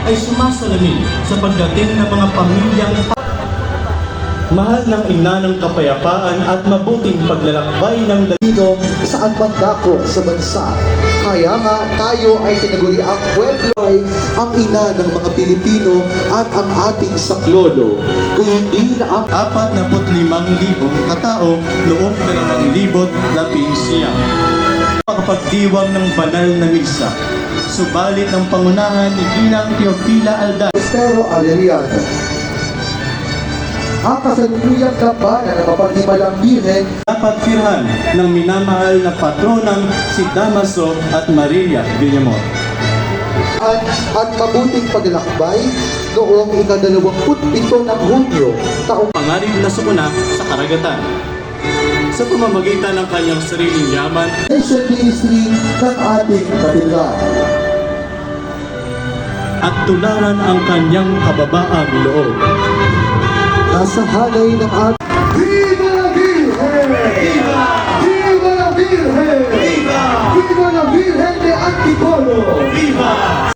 ay sumasalamin sa pagdating ng mga pamilyang mahal ng ina ng kapayapaan at mabuting paglalakbay ng Pilipino saan man dako sa bansa. Kaya nga tayo ay tinaguri ang Pueblo ay ang ina ng mga Pilipino at ang ating saklolo. Kung hindi na ang 45,000 katao noong 2015. Makapagdiwang ng banal na misa, subalit ng pangunahan ni Ginang Teofila Aldan. Estero Aleriano. Ang kasalukuyang kabanan ng mapaghimalang Birhen Dapat firhan ng minamahal na patronang si Damaso at Maria Villamor. at mabuting paglalakbay noong ika-27 ng Hunyo taong Pangarib na sumuna sa karagatan. Sa pamamagitan ng kanyang sariling yaman, Nation Ministry ng ating katulad. at tularan ang kanyang kababaang loob. Nasa halay ng ating